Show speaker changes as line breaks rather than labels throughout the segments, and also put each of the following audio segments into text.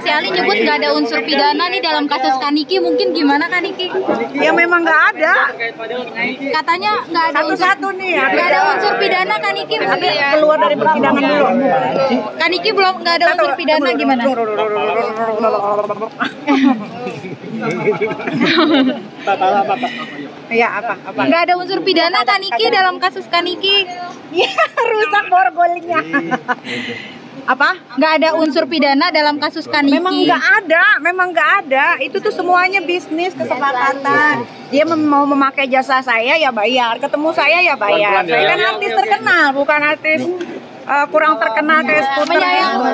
si Ali nyebut nggak ada unsur pidana nih dalam kasus Kaniki, mungkin gimana Kaniki?
Ya memang nggak ada.
Katanya nggak ada
Satu-satu nih.
nggak ada unsur pidana Kaniki,
Tapi keluar dari persidangan dulu.
Kaniki belum nggak ada unsur pidana gimana?
Iya apa?
Nggak ada unsur pidana Kaniki dalam kasus Kaniki.
Ya rusak borgolnya. Apa?
Nggak ada unsur pidana dalam kasus Kaniki.
Memang nggak ada. Itu tuh semuanya bisnis kesepakatan. Dia mau memakai jasa saya ya bayar, ketemu saya ya bayar. Saya kan artis terkenal, bukan artis kurang terkenal kayak skuter.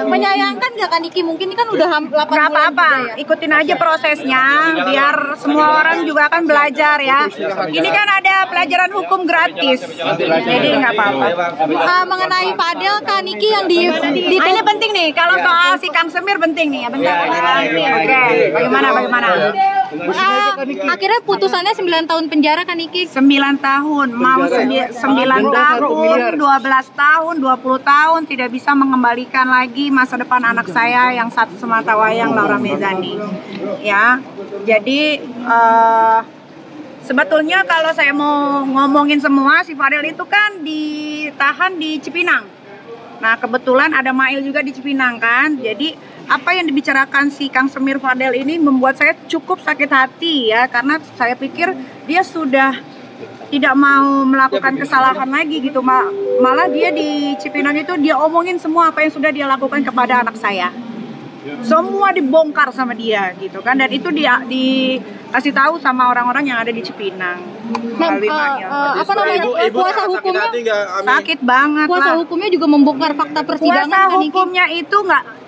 Menyayangkan nggak Kaniki? Mungkin ini kan udah 8 bulan.
Nggak apa-apa, ikutin aja prosesnya, biar semua orang juga akan belajar ya. Ini kan ada pelajaran hukum gratis, jadi nggak apa-apa.
Mengenai Fadel Kaniki yang di
Ini penting nih, kalau soal si Kang Semir penting nih ya, bentar. Oke, bagaimana?
Akhirnya putusannya 9 tahun penjara Kaniki.
9 tahun, mau 9 tahun, 12 tahun, 20 tahun tidak bisa mengembalikan lagi masa depan anak saya yang satu semata wayang, Laura Mezani. Ya, jadi sebetulnya kalau saya mau ngomongin semua, si Fadel itu kan ditahan di Cipinang. Nah, kebetulan ada Mail juga di Cipinang kan. Jadi apa yang dibicarakan si Kang Semir Fadel ini membuat saya cukup sakit hati ya, karena saya pikir dia sudah tidak mau melakukan kesalahan lagi gitu. Malah dia di Cipinang itu dia omongin semua apa yang sudah dia lakukan kepada anak saya. Semua dibongkar sama dia gitu kan, dan itu dia dikasih tahu sama orang-orang yang ada di Cipinang.
Apa namanya? Kuasa hukumnya
sakit banget.
Kuasa hukumnya juga membongkar fakta persidangan.
Kuasa hukumnya itu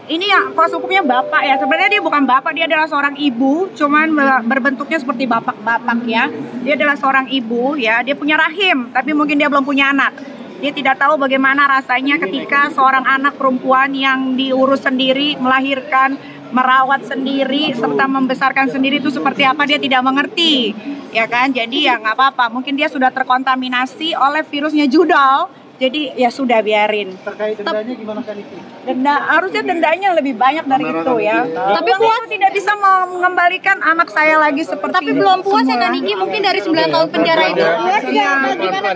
ini ya, kuasa hukumnya bapak ya. Sebenarnya dia bukan bapak, dia adalah seorang ibu, cuman berbentuknya seperti bapak-bapak ya. Dia adalah seorang ibu ya, dia punya rahim, tapi mungkin dia belum punya anak. Dia tidak tahu bagaimana rasanya ketika seorang anak perempuan yang diurus sendiri, melahirkan, merawat sendiri, serta membesarkan sendiri itu seperti apa, dia tidak mengerti. Ya kan, jadi ya nggak apa-apa. Mungkin dia sudah terkontaminasi oleh virusnya judal. Jadi ya sudah biarin.
Terkait dendanya gimana kan itu?
Harusnya dendanya lebih banyak dari itu ya.
Tapi puas
tidak bisa mengembalikan anak saya lagi seperti.
Tapi belum puas ya Kaniki, mungkin dari 9 tahun penjara itu. Puas ya? Gimana dengan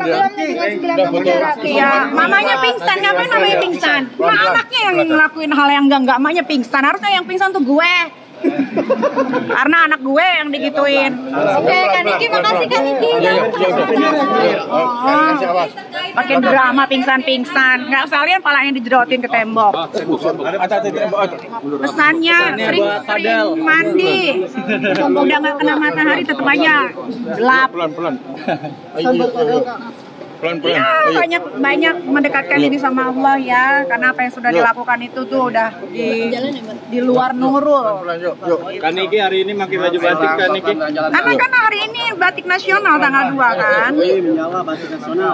9 tahun penjara?
Ya, mamanya pingsan, ngapain namanya pingsan? Nah, anaknya yang ngelakuin hal yang enggak, mamanya pingsan. Harusnya yang pingsan tuh gue. Karena anak gue yang digituin.
Oke, Kaniki, makasih Kaniki.
Pakai drama pingsan-pingsan. Nggak sekalian palanya dijerotin ke tembok. Pesannya sering mandi. Udah nggak kena matahari tetap aja gelap.
Pelan-pelan.
Ya, banyak mendekatkan diri sama Allah ya, karena apa yang sudah dilakukan itu tuh udah di luar nurul.
Kaniki hari ini pakai baju batik Kaniki.
Karena kan hari ini batik nasional tanggal 2 kan.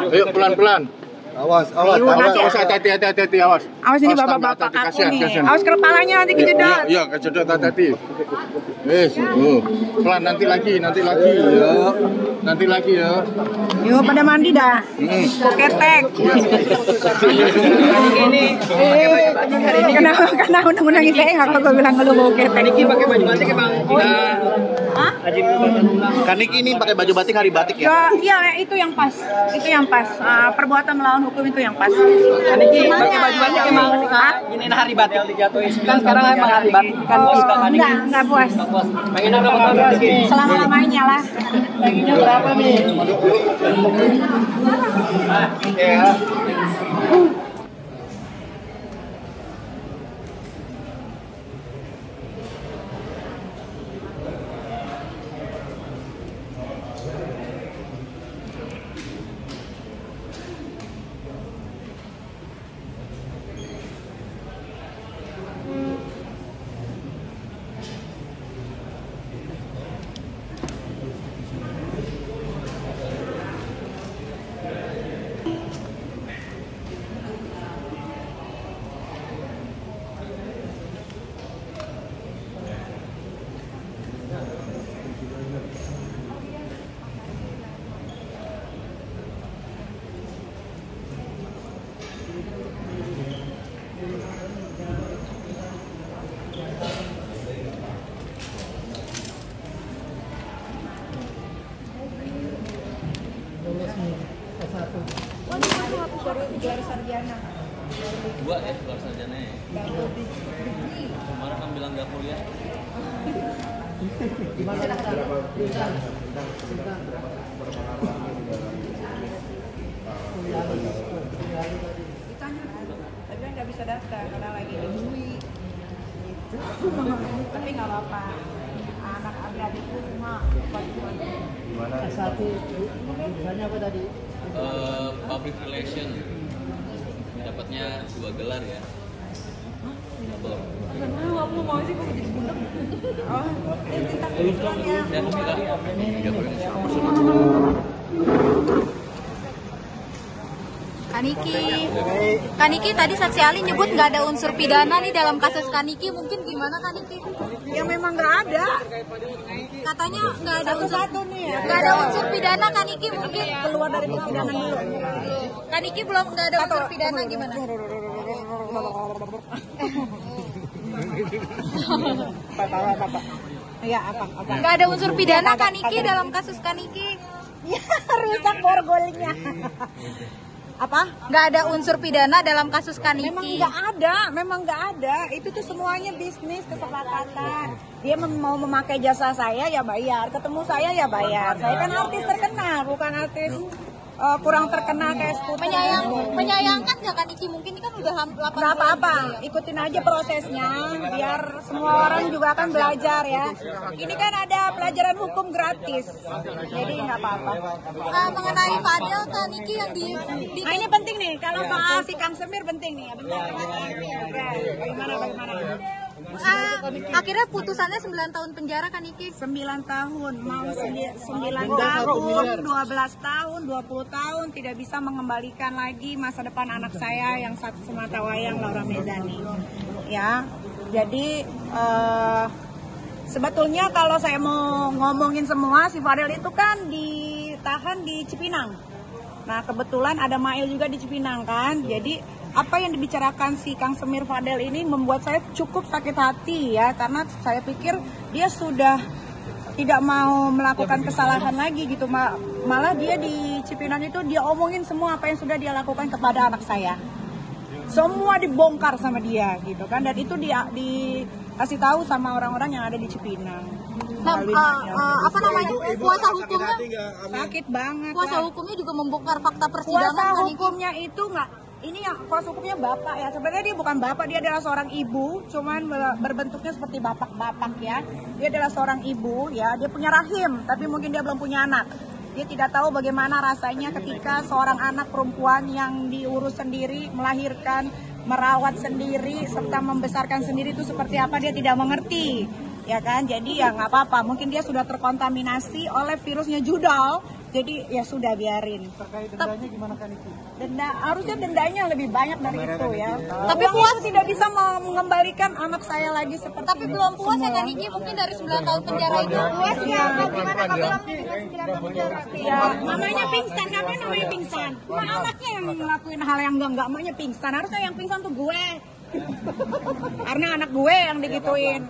Ayo pelan-pelan. Awas, hati-hati, awas.
Awas ini bapak-bapak aku nih. Awas kepalanya nanti kejedot.
Iya, kejedot hati-hati. Pelan, nanti lagi ya. Nanti lagi ya.
Yuk pada mandi dah. Ketek. Karena undang-undang ITE nggak kalau bilang kalau mau ketek.
Kaniki pakai baju batik emang.
Kaniki ini pakai baju batik hari batik ya?
Iya, itu yang pas. Perbuatan melawan hukum itu yang pas.
Kaniki pakai baju batik emang. Ini hari batik dijatuhin. Kan sekarang emang hari batik kan puas kan Kaniki?
Enggak puas.
Pengen ada apa Kaniki?
Selama-lamanya lah.
Pengennya berapa nih?
gelar sarjana.
2 ya gelar sarjana ya. Kemarin kamu bilang nggak kuliah.
Ditanya, tapi nggak bisa daftar karena lagi di UI. Gitu. Tapi nggak apa-apa. Anak adik-adikku semua
S1 jurusannya apa tadi?
Public relation. Dapatnya 2 gelar ya.
Aku mau sih kok jadi bundek. Oh, kita kebetulan ya.
Dan silakan.
Kaniki tadi saksi ahli nyebut nggak ada unsur pidana nih dalam kasus Kaniki, mungkin gimana Kaniki?
Ya memang nggak ada.
Katanya nggak ada unsur
Satu nih ya.
nggak ada unsur pidana Kaniki, mungkin
Keluar dari persidangan dulu.
Kaniki belum nggak ada unsur pidana gimana?
Ya apa?
Nggak ada unsur pidana Kaniki dalam kasus Kaniki.
Ya rusak borgolnya. Apa?
Nggak ada unsur pidana dalam kasus Kaniki.
Memang nggak ada. Itu tuh semuanya bisnis kesepakatan. Dia mau memakai jasa saya ya bayar, ketemu saya ya bayar. Saya kan artis terkenal, bukan artis kurang terkenal kayak Skuter.
Menyayangkan nggak Kaniki? Mungkin ini kan udah 8
Nggak
bulan.
apa-apa, ikutin aja prosesnya biar semua orang juga akan belajar ya. Ini kan ada pelajaran hukum gratis, jadi nggak apa-apa.
Mengenai Fadil Kaniki yang di
Nah ini penting nih, kalau soal si Kang Semir penting nih ya. Bentar. Bagaimana?
akhirnya putusannya 9 tahun penjara Kaniki.
9 tahun, mau 9 tahun, 12 tahun, 20 tahun tidak bisa mengembalikan lagi masa depan anak saya yang satu sematawayang Laura Mezani. Ya, jadi sebetulnya kalau saya mau ngomongin semua, si Fadil itu kan ditahan di Cipinang. Nah kebetulan ada Mail juga di Cipinang kan, jadi apa yang dibicarakan si Kang Semir Fadil ini membuat saya cukup sakit hati ya, karena saya pikir dia sudah tidak mau melakukan kesalahan lagi gitu, malah dia di Cipinang itu dia omongin semua apa yang sudah dia lakukan kepada anak saya, semua dibongkar sama dia gitu kan, dan itu dia dikasih tahu sama orang-orang yang ada di Cipinang.
Nah, apa namanya, kuasa hukumnya
Sakit banget.
kuasa
lah.
hukumnya juga membongkar fakta persidangan
Kuasa
Kaniki.
hukumnya itu nggak, ini yang kuasa hukumnya bapak ya, sebenarnya dia bukan bapak, dia adalah seorang ibu, cuman berbentuknya seperti bapak-bapak ya. Dia adalah seorang ibu ya, dia punya rahim tapi mungkin dia belum punya anak. Dia tidak tahu bagaimana rasanya ketika seorang anak perempuan yang diurus sendiri, melahirkan, merawat sendiri serta membesarkan sendiri itu seperti apa, dia tidak mengerti ya kan. Jadi ya nggak apa-apa, mungkin dia sudah terkontaminasi oleh virusnya judal, jadi ya sudah biarin.
Terkait dendanya gimana kan itu?
Denda, harusnya dendanya lebih banyak dari itu ya.
Tapi
Uang
puas
itu tidak bisa mengembalikan anak saya lagi seperti
Tapi belum puas ya Kaniki, mungkin dari 9 tahun penjara itu.
puas ya. Gimana kalau dengan 9 tahun penjara? Ya, namanya pingsan, ngapain namanya pingsan? Cuma anaknya yang ngelakuin hal yang enggak, maknya pingsan. Harusnya yang pingsan tuh gue. Karena anak gue yang digituin.